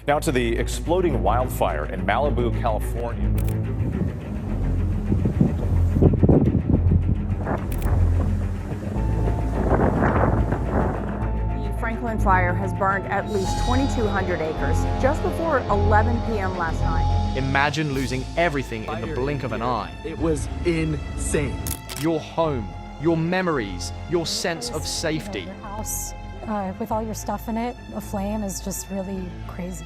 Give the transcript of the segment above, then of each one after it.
Now to the exploding wildfire in Malibu, California. The Franklin fire has burned at least 2,200 acres just before 11 p.m. last night. Imagine losing everything in the blink of an eye. It was insane. Your home, your memories, your sense of safety. Your house with all your stuff in it, aflame, is just really crazy.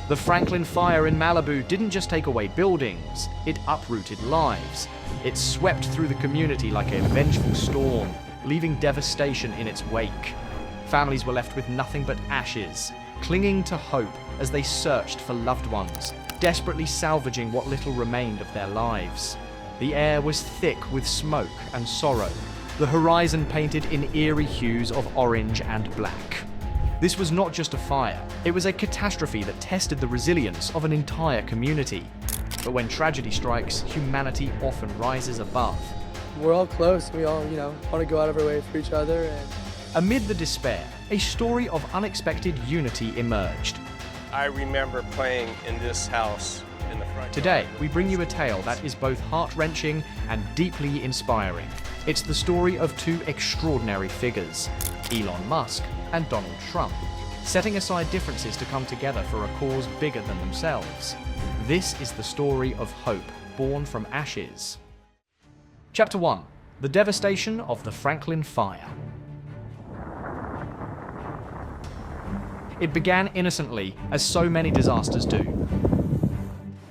The Franklin fire in Malibu didn't just take away buildings, it uprooted lives. It swept through the community like a vengeful storm, leaving devastation in its wake. Families were left with nothing but ashes, clinging to hope as they searched for loved ones, desperately salvaging what little remained of their lives. The air was thick with smoke and sorrow, the horizon painted in eerie hues of orange and black. This was not just a fire, it was a catastrophe that tested the resilience of an entire community. But when tragedy strikes, humanity often rises above. We're all close. We all, want to go out of our way for each other. And amid the despair, a story of unexpected unity emerged. I remember playing in this house in the front. Today, we bring you a tale that is both heart-wrenching and deeply inspiring. It's the story of two extraordinary figures, Elon Musk and Donald Trump, setting aside differences to come together for a cause bigger than themselves. This is the story of hope, born from ashes. Chapter 1. The devastation of the Franklin fire. It began innocently, as so many disasters do.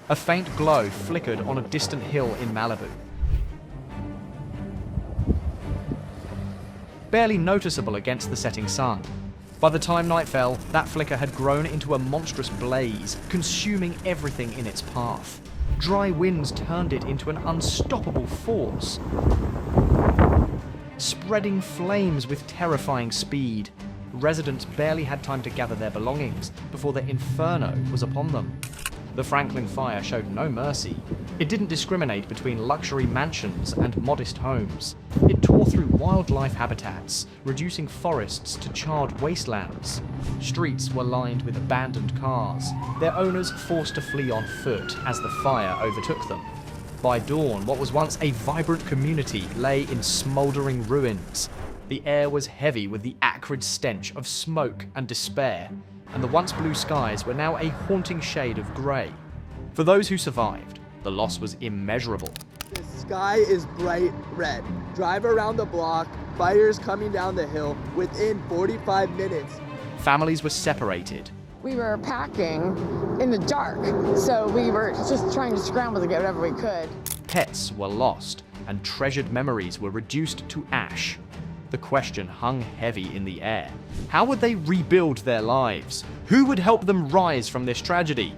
A faint glow flickered on a distant hill in Malibu. Barely noticeable against the setting sun. By the time night fell, that flicker had grown into a monstrous blaze, consuming everything in its path. Dry winds turned it into an unstoppable force, spreading flames with terrifying speed. Residents barely had time to gather their belongings before the inferno was upon them. The Franklin fire showed no mercy. It didn't discriminate between luxury mansions and modest homes. It tore through wildlife habitats, reducing forests to charred wastelands. Streets were lined with abandoned cars, their owners forced to flee on foot as the fire overtook them. By dawn, what was once a vibrant community lay in smouldering ruins. The air was heavy with the acrid stench of smoke and despair, and the once blue skies were now a haunting shade of grey. For those who survived, the loss was immeasurable. the sky is bright red. Drive around the block, fires coming down the hill within 45 minutes. Families were separated. We were packing in the dark, so we were just trying to scramble to get whatever we could. Pets were lost, and treasured memories were reduced to ash. The question hung heavy in the air. How would they rebuild their lives? Who would help them rise from this tragedy?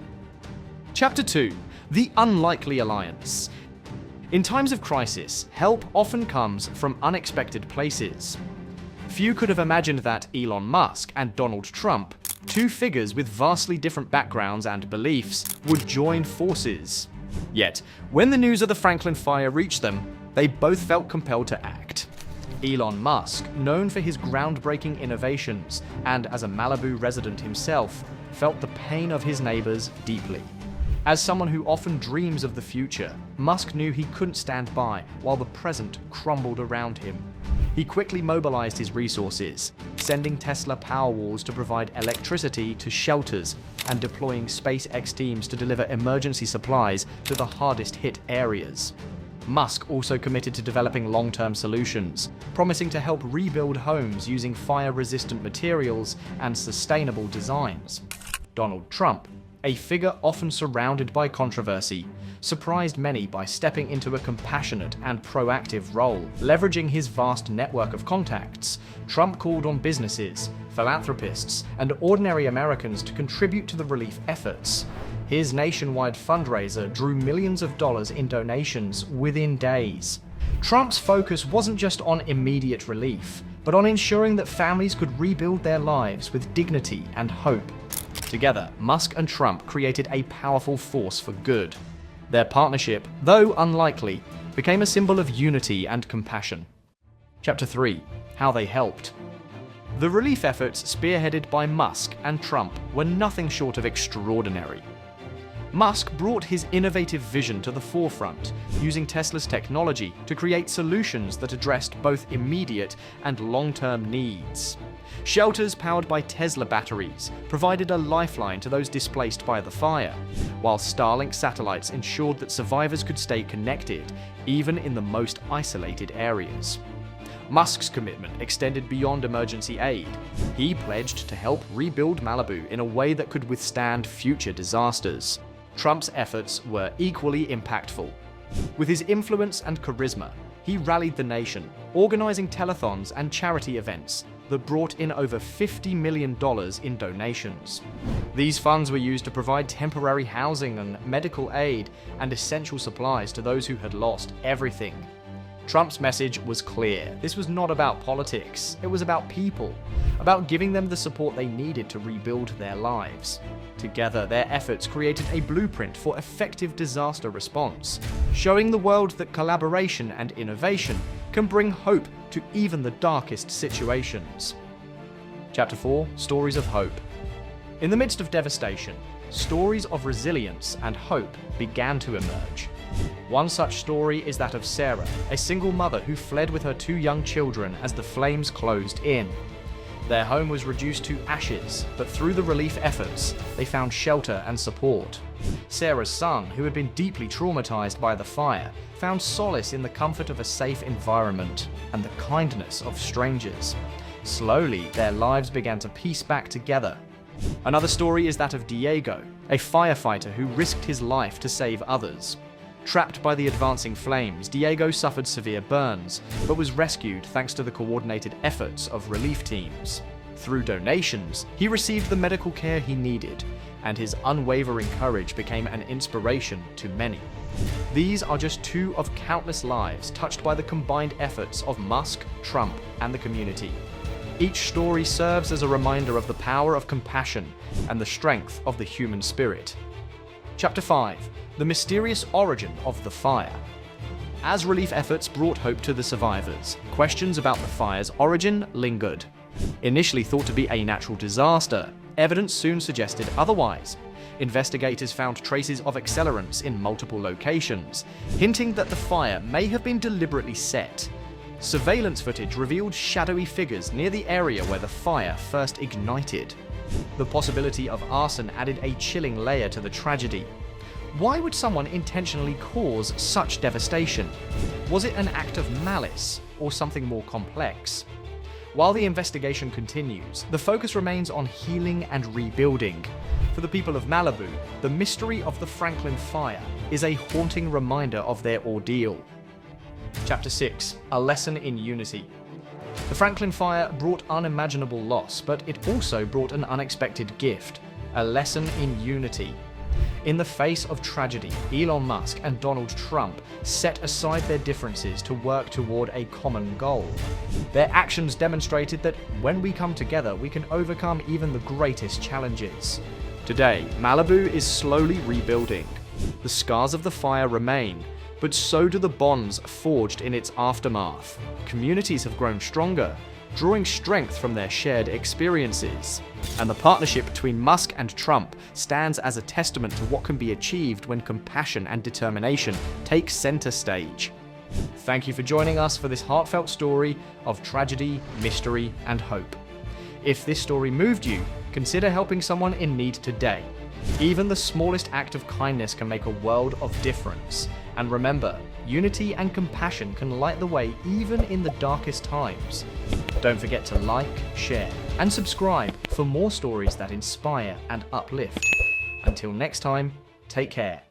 Chapter 2. The Unlikely Alliance. In times of crisis, help often comes from unexpected places. Few could have imagined that Elon Musk and Donald Trump, two figures with vastly different backgrounds and beliefs, would join forces. Yet, when the news of the Franklin fire reached them, they both felt compelled to act. Elon Musk, known for his groundbreaking innovations and as a Malibu resident himself, felt the pain of his neighbors deeply. As someone who often dreams of the future, Musk knew he couldn't stand by while the present crumbled around him. He quickly mobilized his resources, sending Tesla Powerwalls to provide electricity to shelters and deploying SpaceX teams to deliver emergency supplies to the hardest hit areas. Musk also committed to developing long-term solutions, promising to help rebuild homes using fire-resistant materials and sustainable designs. Donald Trump, a figure often surrounded by controversy, surprised many by stepping into a compassionate and proactive role. Leveraging his vast network of contacts, Trump called on businesses, philanthropists, and ordinary Americans to contribute to the relief efforts. His nationwide fundraiser drew millions of dollars in donations within days. Trump's focus wasn't just on immediate relief, but on ensuring that families could rebuild their lives with dignity and hope. Together, Musk and Trump created a powerful force for good. Their partnership, though unlikely, became a symbol of unity and compassion. Chapter 3. How they helped. The relief efforts spearheaded by Musk and Trump were nothing short of extraordinary. Musk brought his innovative vision to the forefront, using Tesla's technology to create solutions that addressed both immediate and long-term needs. Shelters powered by Tesla batteries provided a lifeline to those displaced by the fire, while Starlink satellites ensured that survivors could stay connected, even in the most isolated areas. Musk's commitment extended beyond emergency aid. He pledged to help rebuild Malibu in a way that could withstand future disasters. Trump's efforts were equally impactful. With his influence and charisma, he rallied the nation, organizing telethons and charity events that brought in over $50 million in donations. These funds were used to provide temporary housing and medical aid and essential supplies to those who had lost everything. Trump's message was clear. This was not about politics, it was about people, about giving them the support they needed to rebuild their lives. Together, their efforts created a blueprint for effective disaster response, showing the world that collaboration and innovation can bring hope to even the darkest situations. Chapter 4: Stories of Hope. In the midst of devastation, stories of resilience and hope began to emerge. One such story is that of Sarah, a single mother who fled with her 2 young children as the flames closed in. Their home was reduced to ashes, but through the relief efforts, they found shelter and support. Sarah's son, who had been deeply traumatized by the fire, found solace in the comfort of a safe environment and the kindness of strangers. Slowly, their lives began to piece back together. Another story is that of Diego, a firefighter who risked his life to save others. Trapped by the advancing flames, Diego suffered severe burns, but was rescued thanks to the coordinated efforts of relief teams. Through donations, he received the medical care he needed, and his unwavering courage became an inspiration to many. These are just 2 of countless lives touched by the combined efforts of Musk, Trump, and the community. Each story serves as a reminder of the power of compassion and the strength of the human spirit. Chapter 5: The Mysterious Origin of the Fire. As relief efforts brought hope to the survivors, questions about the fire's origin lingered. Initially thought to be a natural disaster, evidence soon suggested otherwise. Investigators found traces of accelerants in multiple locations, hinting that the fire may have been deliberately set. Surveillance footage revealed shadowy figures near the area where the fire first ignited. The possibility of arson added a chilling layer to the tragedy. Why would someone intentionally cause such devastation? Was it an act of malice, or something more complex? While the investigation continues, the focus remains on healing and rebuilding. For the people of Malibu, the mystery of the Franklin Fire is a haunting reminder of their ordeal. Chapter 6: A Lesson in Unity. The Franklin Fire brought unimaginable loss, but it also brought an unexpected gift: a lesson in unity. In the face of tragedy, Elon Musk and Donald Trump set aside their differences to work toward a common goal. Their actions demonstrated that when we come together, we can overcome even the greatest challenges. Today, Malibu is slowly rebuilding. The scars of the fire remain, but so do the bonds forged in its aftermath. Communities have grown stronger, drawing strength from their shared experiences. And the partnership between Musk and Trump stands as a testament to what can be achieved when compassion and determination take center stage. Thank you for joining us for this heartfelt story of tragedy, mystery, and hope. If this story moved you, consider helping someone in need today. Even the smallest act of kindness can make a world of difference. And remember, unity and compassion can light the way even in the darkest times. Don't forget to like, share, and subscribe for more stories that inspire and uplift. Until next time, take care.